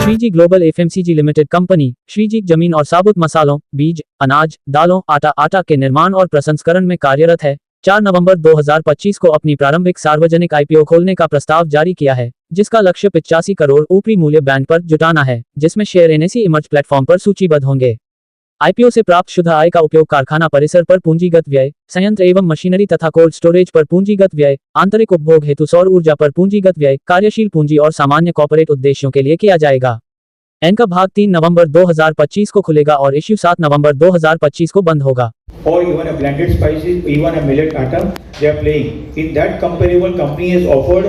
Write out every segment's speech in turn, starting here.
Shriji global FMCG limited company Shreeji जमीन और साबुत मसालों, बीज, अनाज, दालों, आटा के निर्माण और प्रसंस्करण में कार्यरत है। 4 नवंबर 2025 को अपनी प्रारंभिक सार्वजनिक आईपीओ खोलने का प्रस्ताव जारी किया है, जिसका लक्ष्य 85 करोड़ ऊपरी मूल्य बैंड पर जुटाना है, जिसमें शेयर एनएसई इमर्ज प्लेटफॉर्म पर सूचीबद्ध होंगे। आईपीओ से प्राप्त शुद्ध आय का उपयोग कारखाना परिसर पर पूंजीगत व्यय, संयंत्र एवं मशीनरी तथा कोल्ड स्टोरेज पर पूंजीगत व्यय, आंतरिक उपभोग हेतु सौर ऊर्जा पर पूंजीगत व्यय, कार्यशील पूंजी और सामान्य कॉर्पोरेट उद्देश्यों के लिए किया जाएगा। एन का भाग 3 नवंबर 2025 को खुलेगा और इश्यू 7 नवंबर 2025 को बंद होगा। Or even a blended spices, even a millet atom, they are playing. In that comparable company has offered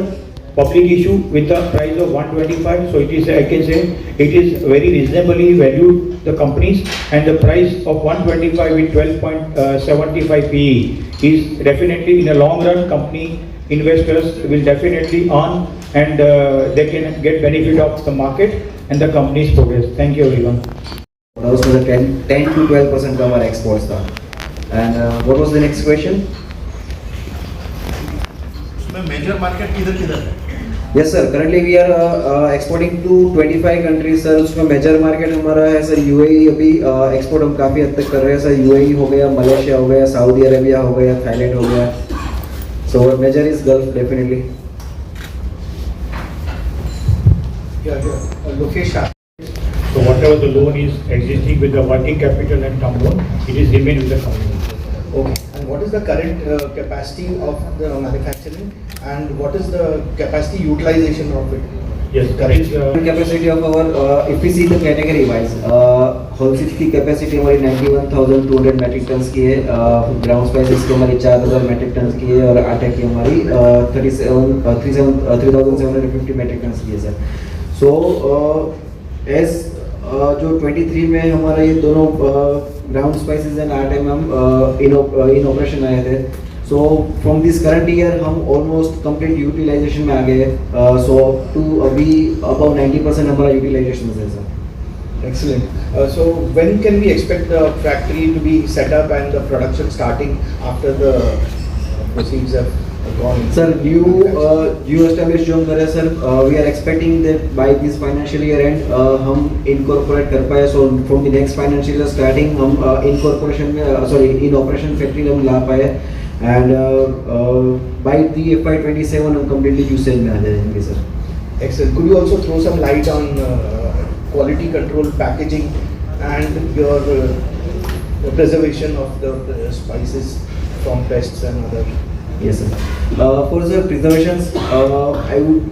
public issue with a price of 125. So it is, I can say, it is very reasonably valued the companies, and the price of 125 with 12.75 PE is definitely in a long run company investors will definitely earn, and they can get benefit of the market and the company's progress. Thank you everyone. Also the 10 to 12% of our exports था. And what was the next question? उसमें major market किधर है? Yes sir, currently we are exporting to 25 countries sir. उसमें major market हमारा है sir UAE, अभी export हम काफ़ी हद तक कर रहे हैं सर। UAE हो गया, मलेशिया हो गया, सऊदी अरेबिया हो गया, थाईलैंड हो गया। So major is Gulf definitely. Location. So whatever the loan is existing with the working capital and term loan, it is remain with the company. Okay. And what is the current capacity of the manufacturing, and what is the capacity utilization of it? Yes, current Capacity of our if we see the category wise, wholesale की capacity हमारी 91,200 metric tons की है, ground spices की हमारी 4,000 metric tons की है, और आटे की हमारी 3,750 metric tons की है सर। So as जो 23 में हमारा ये दोनों ground spices and आटे में हम in operation आए थे। So from this current year हम almost complete utilization में आ गए, so to अभी above 90% हमारा utilization है sir. Excellent. So when can we expect the factory to be set up and the production starting after the proceeds have gone? Sir, new established जो हम कर रहे हैं sir, we are expecting that by this financial year end हम incorporate कर पाए, so from the next financial year starting हम incorporation में in operation factory हम ला पाए, and by the FY27 हम completely usage में आ जाएंगे sir. Excellent. Could you also throw some light on quality control, packaging, and your preservation of the spices from pests and other? Yes sir. For the preservations, I would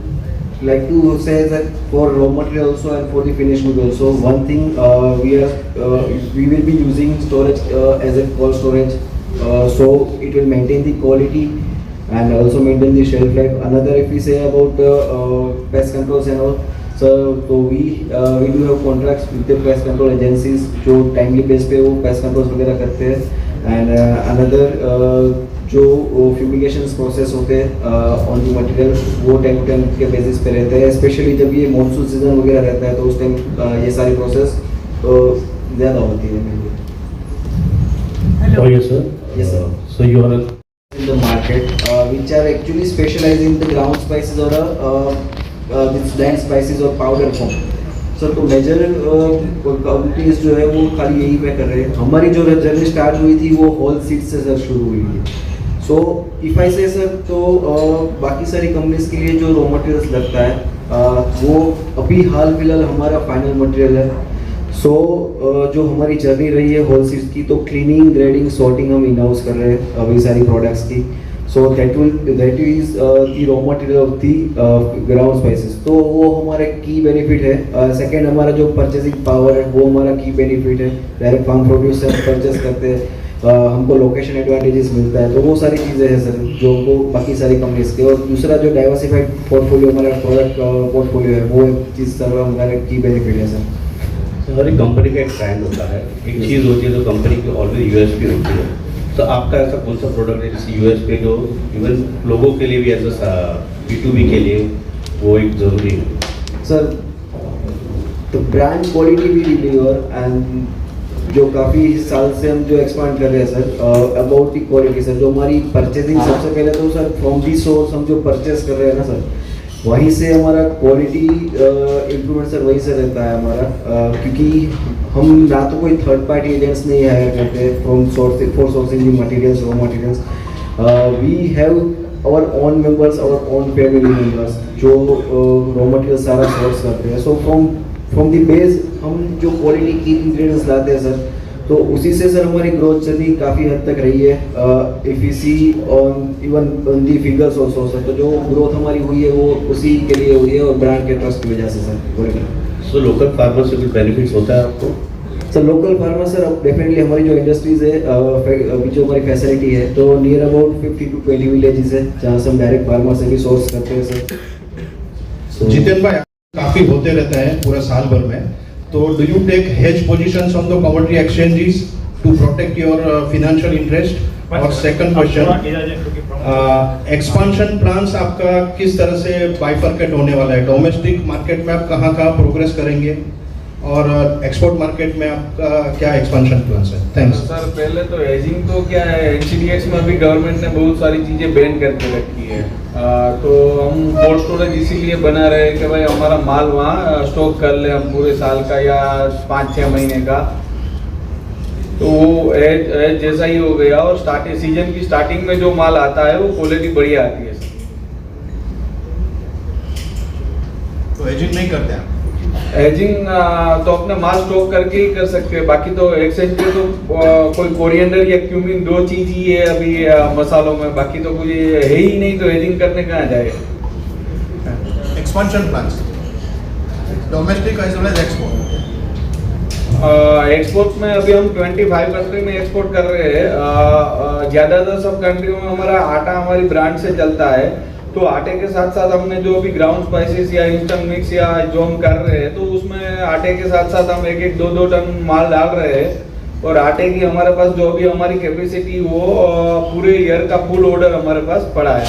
like to say that for raw material also and for the finished good also, one thing we will be using storage as a cold storage, so it will maintain the quality and also maintain the shelf life. Another, if we say about pest controls and all, so we do have contracts with the pest control agencies जो timely base पे वो pest controls वगैरह करते हैं, and another जो fumigation process होते हैं on the material वो time to time के basis पे रहते हैं, especially जब ये monsoon season वगैरह रहता है तो उस time ये सारी process ज़्यादा होती है। Oh yes sir. Yes sir. So you are in the market which are actually specialized in the ground spices or this blend spices or powder form. Sir तो मेजर कंपनीज जो है वो खाली यही पे कर रहे हैं। हमारी जो जर्नी स्टार्ट हुई थी वो होल सीड से सर शुरू हुई थी। सो इफ आई से सर तो बाकी सारी कंपनीज के लिए जो रॉ मटेरियल्स लगता है वो अभी हाल फिलहाल हमारा फाइनल मटेरियल है। सो जो हमारी जर्नी रही है होल सीड्स की, तो क्लीनिंग, ग्रेडिंग, सॉर्टिंग हम इन हाउस कर रहे हैं अभी सारी प्रोडक्ट्स की। सो that is the raw material of the ground spices, तो वो हमारा की बेनिफिट है। सेकेंड हमारा जो परचेसिंग पावर है वो हमारा की बेनिफिट है, डायरेक्ट फार्म प्रोड्यूस से परचेस करते हैं, हमको लोकेशन एडवांटेजेस मिलता है, तो वो सारी चीज़ें हैं सर जो वो बाकी सारी कंपनीज के। और दूसरा जो डाइवर्सिफाइड पोर्टफोलियो हमारा प्रोडक्ट पोर्टफोलियो है वो एक चीज़ सर हमारा की बेनिफिट है सर। हर एक कंपनी का एक ब्रांड होता है, एक चीज़ होती है तो कंपनी की ऑलवेज यूएसपी होती है। तो आपका ऐसा कौन सा प्रोडक्ट है जैसे यूएसपी जो इवन लोगों के लिए भी ऐसा B2B के लिए वो एक ज़रूरी है? सर तो ब्रांड क्वालिटी भी डिलीवर, एंड जो काफ़ी साल से हम जो एक्सपांड कर रहे हैं sir about the quality sir, जो हमारी परचेजिंग सबसे पहले तो सर फ्रॉम दी सोर्स हम जो परचेस कर रहे हैं ना सर, वहीं से हमारा क्वालिटी इम्प्रूवमेंट सर वहीं से रहता है हमारा, क्योंकि हम ना तो कोई थर्ड पार्टी एजेंट्स नहीं हायर करते for sourcing materials, raw materials. We have our own members, our own family members जो रॉ मटेरियल सारा सोर्स करते हैं. सो फ्रॉम द बेस हम जो क्वालिटी की इंग्रेडिएंट्स लाते हैं सर, तो उसी से सर हमारी ग्रोथ जर्नी काफ़ी हद तक रही है. If you see on even on the figures also sir, तो जो ग्रोथ हमारी हुई है वो उसी के लिए हुई है और ब्रांड के ट्रस्ट की वजह से सर. सो लोकल फार्मर से कुछ बेनिफिट्स होता है आपको? सर लोकल फार्मर सर अब डेफिनेटली हमारी जो इंडस्ट्रीज है, अभी जो हमारी फैसिलिटी है, तो नियर अबाउट 50 to 20 विलेजेस है जहाँ से हम डायरेक्ट फार्मर से भी सोर्स करते हैं सर. जितेन भाई, काफी होते रहते हैं पूरा साल भर में, तो do you take hedge positions on the commodity exchanges to protect your financial interest? और सेकंड क्वेश्चन, एक्सपांशन प्लान्स आपका किस तरह से बाइफरकेट होने वाला है? डोमेस्टिक मार्केट में आप कहाँ प्रोग्रेस करेंगे और एक्सपोर्ट मार्केट में आपका क्या एक्सपांशन प्लान्स है? Thanks sir. पहले तो हेजिंग तो क्या है, एनसीडीएक्स में अभी गवर्नमेंट ने बहुत सारी चीज़ें बैन करके रखी है. तो हम कोल्ड स्टोरेज इसीलिए बना रहे हैं कि भाई हमारा माल वहाँ स्टॉक कर ले हम पूरे साल का या 5-6 महीने का. तो वो एज जैसा ही हो गया. और सीजन की स्टार्टिंग में जो माल आता है वो क्वालिटी बढ़िया आती है. तो हेजिंग नहीं करते हैं? एजिंग तो अपने माल स्टॉक करके ही कर सकते हैं. बाकी तो एक्सचेंज पे तो कोई कोरिएंडर या क्यूमिन 2 चीज ही है अभी मसालों में, बाकी तो कोई है ही नहीं, तो एजिंग करने कहाँ जाए. Expansion plans domestic as well as export? Export में अभी हम 25 कंट्री में एक्सपोर्ट कर रहे हैं. ज़्यादातर सब कंट्रियों में हमारा आटा हमारी ब्रांड से चलता है. तो आटे के साथ साथ हमने जो भी ग्राउंड स्पाइसेस या इंस्टेंट मिक्स या जो हम कर रहे हैं, तो उसमें आटे के साथ साथ हम 1-2 टन माल डाल रहे हैं. और आटे की हमारे पास जो भी हमारी कैपेसिटी वो पूरे ईयर का फुल ऑर्डर हमारे पास पड़ा है.